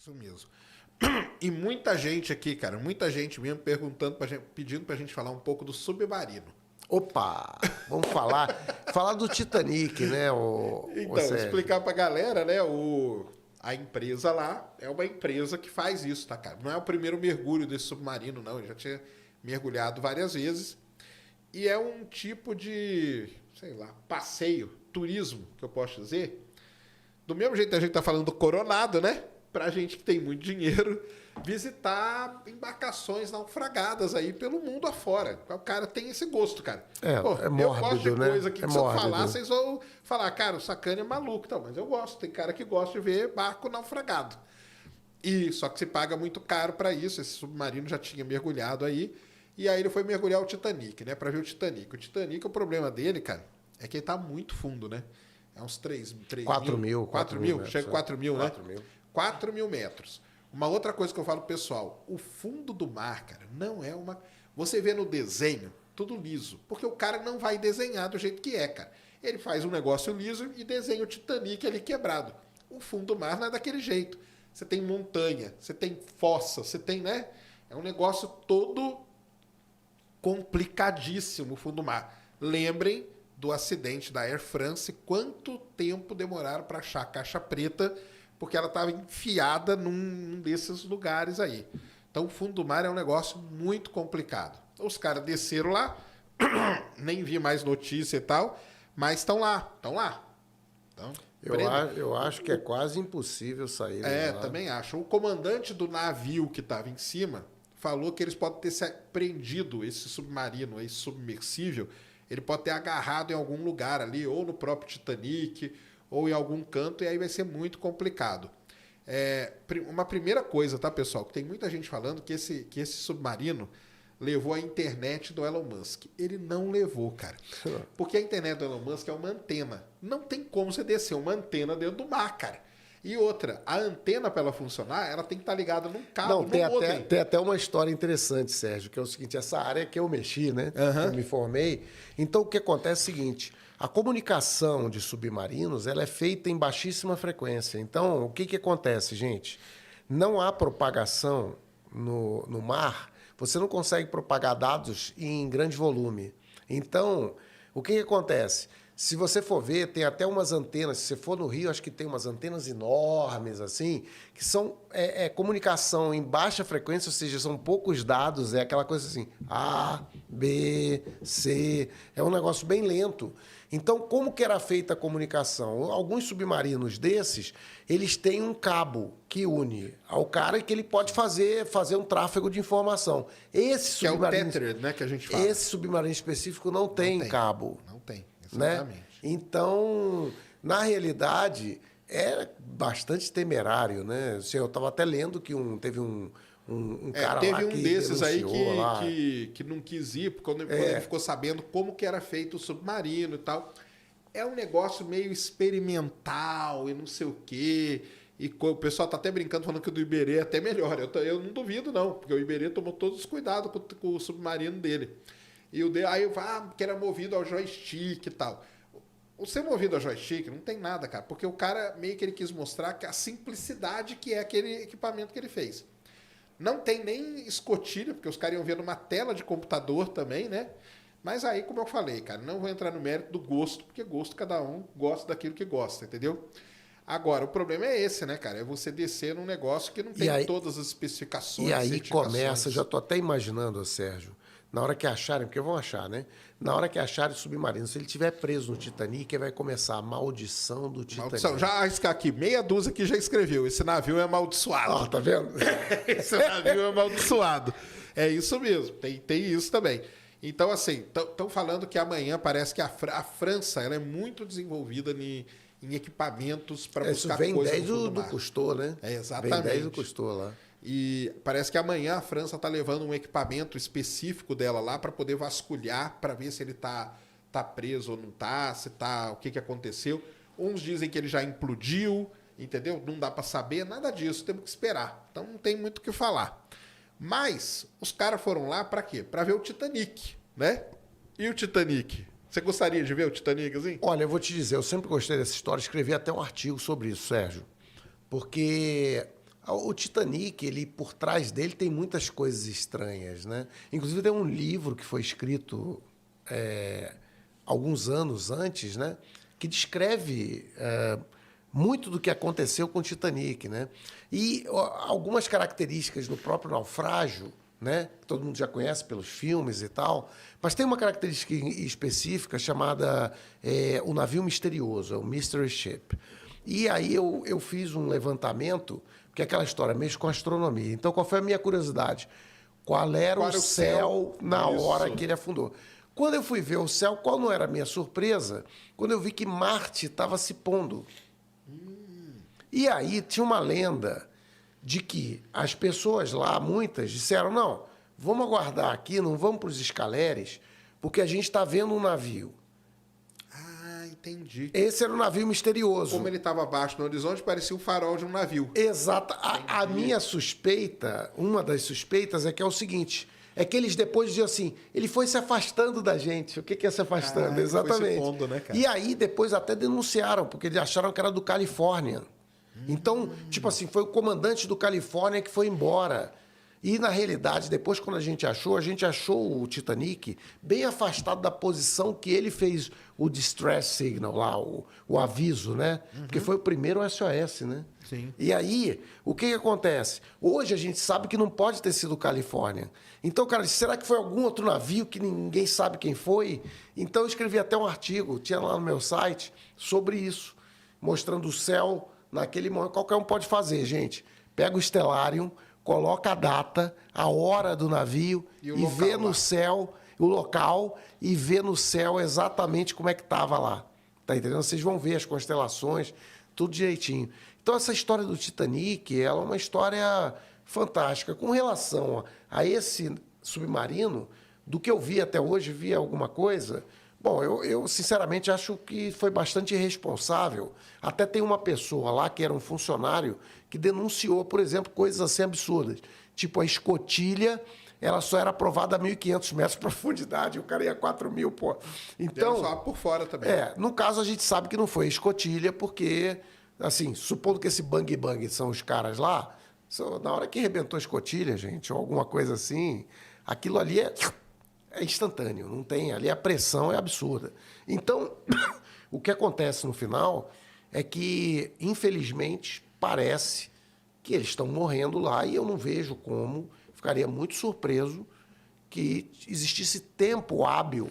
Isso mesmo. E muita gente aqui, cara, muita gente mesmo perguntando, pedindo pra gente falar um pouco do Submarino. Opa! Vamos falar do Titanic, né? Então, explicar pra galera, né? A empresa lá é uma empresa que faz isso, tá, cara? Não é o primeiro mergulho desse submarino, não. Ele já tinha mergulhado várias vezes. E é um tipo de, sei lá, passeio, turismo, que eu posso dizer. Do mesmo jeito que a gente tá falando do Coronado, né? Pra gente que tem muito dinheiro, visitar embarcações naufragadas aí pelo mundo afora. O cara tem esse gosto, cara. Pô, é mórbido, eu gosto de coisa né? que se eu falar, vocês vão falar, cara, o Sacani é maluco. Então, mas eu gosto. Tem cara que gosta de ver barco naufragado. E só que se paga muito caro para isso. Esse submarino já tinha mergulhado aí. E aí ele foi mergulhar o Titanic, né? Para ver o Titanic. O Titanic, o problema dele, cara, é que ele tá muito fundo, né? É uns 4 mil. 4 mil? Chega a 4 mil, né? 4 mil. 4 mil metros. Uma outra coisa que eu falo pro pessoal, o fundo do mar, cara, não é uma... Você vê no desenho, tudo liso, porque o cara não vai desenhar do jeito que é, cara. Ele faz um negócio liso e desenha o Titanic ali quebrado. O fundo do mar não é daquele jeito. Você tem montanha, você tem fossa, você tem, né? É um negócio todo complicadíssimo o fundo do mar. Lembrem do acidente da Air France, quanto tempo demoraram para achar a caixa preta, porque ela estava enfiada num desses lugares aí. Então, o fundo do mar é um negócio muito complicado. Os caras desceram lá, nem vi mais notícia e tal, mas estão lá. Então, eu acho que é quase impossível sair. Também acho. O comandante do navio que estava em cima falou que eles podem ter prendido esse submarino, esse submersível, ele pode ter agarrado em algum lugar ali, ou no próprio Titanic, ou em algum canto, e aí vai ser muito complicado. Uma primeira coisa, tá, pessoal? Que tem muita gente falando que esse submarino levou a internet do Elon Musk. Ele não levou, cara. Porque a internet do Elon Musk é uma antena. Não tem como você descer uma antena dentro do mar, cara. E outra, a antena, para ela funcionar, ela tem que estar ligada num cabo, num modem. Tem até uma história interessante, Sérgio, que é o seguinte, essa área que eu mexi, né? Eu me formei. Então, o que acontece é o seguinte, a comunicação de submarinos, ela é feita em baixíssima frequência. Então, o que acontece, gente? Não há propagação no mar, você não consegue propagar dados em grande volume. Então, o que acontece? Se você for ver, tem até umas antenas, se você for no Rio, acho que tem umas antenas enormes, assim, que são comunicação em baixa frequência, ou seja, são poucos dados, é aquela coisa assim, A, B, C, é um negócio bem lento. Então, como que era feita a comunicação? Alguns submarinos desses, eles têm um cabo que une ao cara e que ele pode fazer um tráfego de informação. Esse submarino, que é o Tethered, né, que a gente fala. Esse submarino específico não tem cabo. Não tem. Né? Então, na realidade, é bastante temerário, né? Eu estava até lendo que teve um cara teve lá que um desses aí lá. que não quis ir, quando ele ficou sabendo como que era feito o submarino e tal. É um negócio meio experimental e não sei o quê. E o pessoal tá até brincando, falando que o do Iberê é até melhor. Eu não duvido, não, porque o Iberê tomou todos os cuidados com o submarino dele. E aí eu falo, que era movido ao joystick e tal. O ser movido ao joystick não tem nada, cara, porque o cara meio que ele quis mostrar que a simplicidade que é aquele equipamento que ele fez. Não tem nem escotilha, porque os caras iam ver numa tela de computador também, né? Mas aí, como eu falei, cara, não vou entrar no mérito do gosto, porque gosto cada um gosta daquilo que gosta, entendeu? Agora, o problema é esse, né, cara? É você descer num negócio que não tem todas as especificações. E aí começa, já tô até imaginando, Sérgio, na hora que acharem, porque vão achar, né? Na hora que acharem o submarino, se ele estiver preso no Titanic, vai começar a maldição do Titanic. Maldição. Já arriscar aqui, meia dúzia que já escreveu. Esse navio é amaldiçoado. Ó, tá vendo? Esse navio é amaldiçoado. É isso mesmo, tem isso também. Então, assim, estão falando que amanhã parece que a França ela é muito desenvolvida em equipamentos para buscar coisas no fundo do mar. Vem 10 do Cousteau, né? Exatamente. Vem 10 do Cousteau lá. E parece que amanhã a França está levando um equipamento específico dela lá para poder vasculhar, para ver se ele tá preso ou não tá, se tá, o que aconteceu. Uns dizem que ele já implodiu, entendeu? Não dá para saber, nada disso, temos que esperar. Então não tem muito o que falar. Mas os caras foram lá para quê? Para ver o Titanic, né? E o Titanic? Você gostaria de ver o Titanic assim? Olha, eu vou te dizer, eu sempre gostei dessa história, escrevi até um artigo sobre isso, Sérgio. Porque O Titanic, ele por trás dele tem muitas coisas estranhas, né? Inclusive tem um livro que foi escrito alguns anos antes, né? Que descreve muito do que aconteceu com o Titanic, né? E algumas características do próprio naufrágio, né? Que todo mundo já conhece pelos filmes e tal, mas tem uma característica específica chamada o navio misterioso, o Mystery Ship. E aí eu fiz um levantamento, porque é aquela história mexe com astronomia. Então, qual foi a minha curiosidade? Qual era o céu na hora que ele afundou? Quando eu fui ver o céu, qual não era a minha surpresa? Quando eu vi que Marte estava se pondo. E aí tinha uma lenda de que as pessoas lá, muitas, disseram, não, vamos aguardar aqui, não vamos para os escaleres, porque a gente está vendo um navio. Entendi. Esse era um navio misterioso. Como ele estava abaixo no horizonte, parecia o farol de um navio. Exato. A minha suspeita, uma das suspeitas, é que é o seguinte, é que eles depois diziam assim, ele foi se afastando da gente. O que é se afastando? Exatamente. Foi se pondo, né, cara? E aí depois até denunciaram, porque eles acharam que era do Califórnia. Então, tipo assim, foi o comandante do Califórnia que foi embora. E, na realidade, depois, quando a gente achou o Titanic bem afastado da posição que ele fez o distress signal lá, o aviso, né? Porque foi o primeiro SOS, né? Sim. E aí, o que acontece? Hoje a gente sabe que não pode ter sido o Califórnia. Então, cara, será que foi algum outro navio que ninguém sabe quem foi? Então, eu escrevi até um artigo, tinha lá no meu site, sobre isso, mostrando o céu naquele momento. Qualquer um pode fazer, gente. Pega o Stellarium, coloca a data, a hora do navio e vê no céu o local e vê no céu exatamente como é que estava lá. Tá entendendo? Vocês vão ver as constelações, tudo direitinho. Então, essa história do Titanic, ela é uma história fantástica. Com relação a esse submarino, do que eu vi até hoje, vi alguma coisa... Bom, eu sinceramente acho que foi bastante irresponsável. Até tem uma pessoa lá, que era um funcionário, que denunciou, por exemplo, coisas assim absurdas. Tipo, a escotilha, ela só era aprovada a 1.500 metros de profundidade, o cara ia a 4.000, pô. Então, só por fora também. No caso, a gente sabe que não foi a escotilha, porque, assim, supondo que esse bang-bang são os caras lá, na hora que arrebentou a escotilha, gente, ou alguma coisa assim, aquilo ali é instantâneo, não tem, ali a pressão é absurda. Então, o que acontece no final é que, infelizmente, parece que eles estão morrendo lá e eu não vejo como, ficaria muito surpreso que existisse tempo hábil,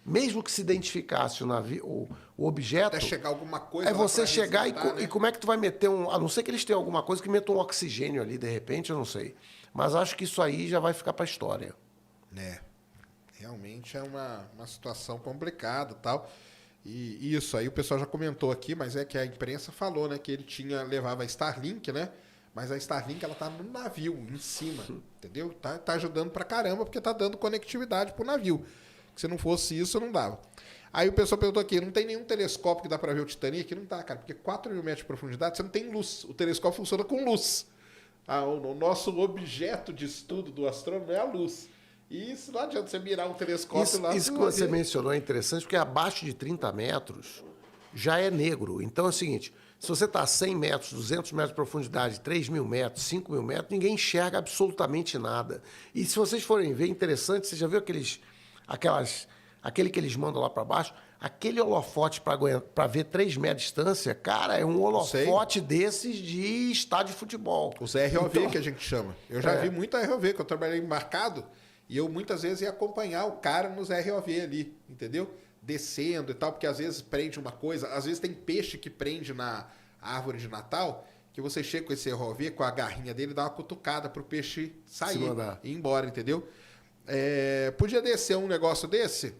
mesmo que se identificasse o navio, o objeto... Até chegar alguma coisa... É você chegar e como é que tu vai meter um... A não ser que eles tenham alguma coisa que meta um oxigênio ali, de repente, eu não sei. Mas acho que isso aí já vai ficar para a história. Realmente é uma situação complicada e tal. E isso aí o pessoal já comentou aqui, mas é que a imprensa falou, né? Que ele levava a Starlink, né? Mas a Starlink, ela tá no navio, em cima, entendeu? Tá ajudando pra caramba, porque tá dando conectividade pro navio. Se não fosse isso, não dava. Aí o pessoal perguntou aqui, não tem nenhum telescópio que dá pra ver o Titanic? Não dá, cara, porque 4.000 metros de profundidade, você não tem luz. O telescópio funciona com luz. O nosso objeto de estudo do astrônomo é a luz. E isso não adianta você mirar um telescópio lá. Isso que você mencionou é interessante, porque abaixo de 30 metros já é negro. Então é o seguinte, se você está a 100 metros, 200 metros de profundidade, 3.000 metros, 5.000 metros, ninguém enxerga absolutamente nada. E se vocês forem ver, interessante, você já viu aquele que eles mandam lá para baixo? Aquele holofote para ver 3 metros de distância, cara, é um holofote desses de estádio de futebol. Os ROV, então, que a gente chama. Eu já vi muito ROV, que eu trabalhei embarcado. E eu muitas vezes ia acompanhar o cara nos ROV ali, entendeu? Descendo e tal, porque às vezes prende uma coisa, às vezes tem peixe que prende na árvore de Natal, que você chega com esse ROV, com a garrinha dele, dá uma cutucada pro peixe sair e ir embora, entendeu? Podia descer um negócio desse?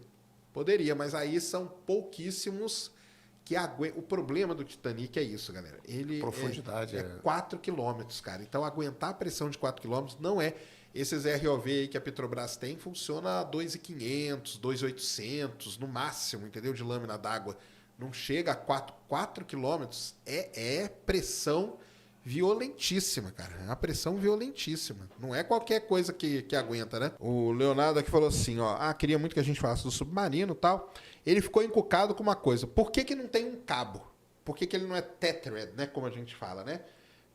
Poderia, mas aí são pouquíssimos que aguentam. O problema do Titanic é isso, galera. Ele profundidade é 4 quilômetros, cara. Então aguentar a pressão de 4 quilômetros não é... Esses ROV aí que a Petrobras tem funciona a 2.500, 2.800 no máximo, entendeu? De lâmina d'água. Não chega a 4 quilômetros. É pressão violentíssima, cara. É uma pressão violentíssima. Não é qualquer coisa que aguenta, né? O Leonardo aqui falou assim, ó. Queria muito que a gente falasse do submarino e tal. Ele ficou encucado com uma coisa. Por que não tem um cabo? Por que ele não é tethered, né? Como a gente fala, né?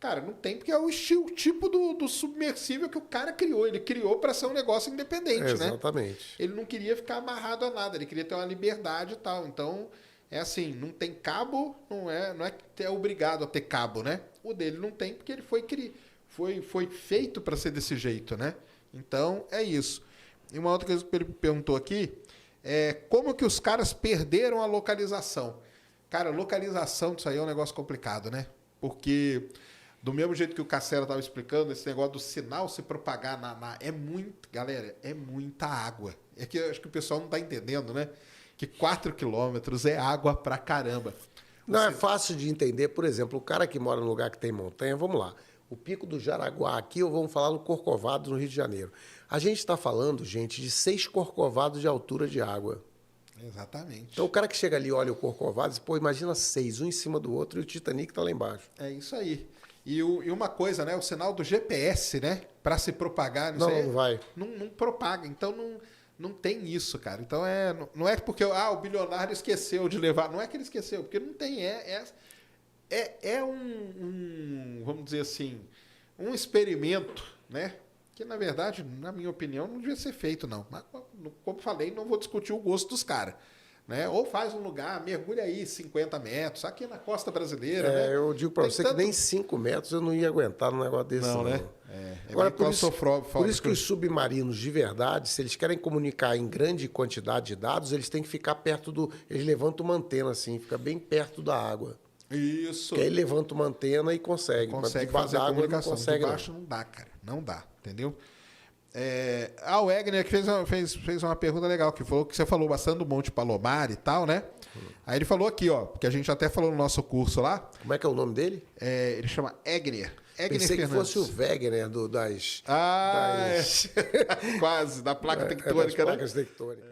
Cara, não tem, porque é o estilo, tipo do submersível que o cara criou. Ele criou para ser um negócio independente, né? Exatamente. Ele não queria ficar amarrado a nada, ele queria ter uma liberdade e tal. Então, é assim, não tem cabo, não é que é obrigado a ter cabo, né? O dele não tem, porque ele foi feito para ser desse jeito, né? Então, é isso. E uma outra coisa que ele perguntou aqui é como que os caras perderam a localização. Cara, localização disso aí é um negócio complicado, né? Porque... Do mesmo jeito que o Cassera estava explicando, esse negócio do sinal se propagar é muito... Galera, é muita água. É que eu acho que o pessoal não está entendendo, né? Que 4 quilômetros é água pra caramba. Não é fácil de entender. Por exemplo, o cara que mora num lugar que tem montanha, vamos lá. O Pico do Jaraguá aqui, ou vamos falar no Corcovado, no Rio de Janeiro. A gente está falando, gente, de 6 corcovados de altura de água. Exatamente. Então o cara que chega ali, olha o Corcovado, diz, pô, imagina 6, um em cima do outro, e o Titanic está lá embaixo. É isso aí. E uma coisa, né? O sinal do GPS, né? Para se propagar... Não vai. Não propaga. Então, não tem isso, cara. Então, não é porque o bilionário esqueceu de levar. Não é que ele esqueceu, porque não tem. Vamos dizer assim, um experimento, né? Que, na verdade, na minha opinião, não devia ser feito, não. Mas, como falei, não vou discutir o gosto dos caras. Né? Ou faz um lugar, mergulha aí 50 metros, aqui na costa brasileira. Né? Eu digo para você que nem 5 metros eu não ia aguentar num negócio desse. Não, né? Agora, por isso que os submarinos, de verdade, se eles querem comunicar em grande quantidade de dados, eles têm que ficar perto do... Eles levantam uma antena, assim, fica bem perto da água. Isso. Que aí levanta uma antena e consegue. Mas debaixo da água não consegue. Debaixo não dá, cara. Não dá, entendeu? O Egner que fez uma pergunta legal, que falou que você falou bastante do Monte Palomar e tal, né? Aí ele falou aqui, ó, que a gente até falou no nosso curso lá. Como é que é o nome dele? Ele chama Egner. Pensei que fosse o Wegener das... Quase, da placa tectônica, das placas tectônicas.